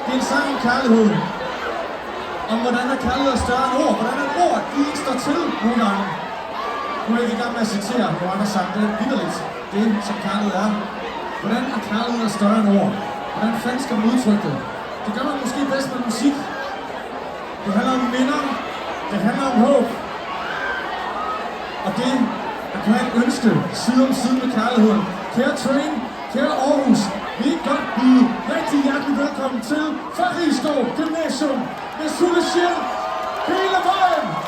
Det er en sang om kærlighed. Om hvordan er kærlighed er større end ord. Hvordan er ord, de ikke står til nogle gange. Nu er jeg ikke i gang med at citere nogle andre sang. Det er vitterligt det, som kærlighed er. Hvordan er kærlighed er større end ord? Hvordan fanden skal man udtrykke det? Det gør man måske bedst med musik. Det handler om minder. Det handler om håb. Og det at kunne have et ønske side om side med kærligheden. Kære Train, kære Aarhus, vi kan godt byde rigtig hjertelig velkommen til Farisskov Gymnasium med Sulle Sjæl hele vejen!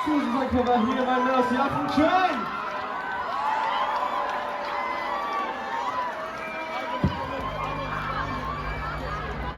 Tusind tak for at være hele vejen med os i aften. Kjøn!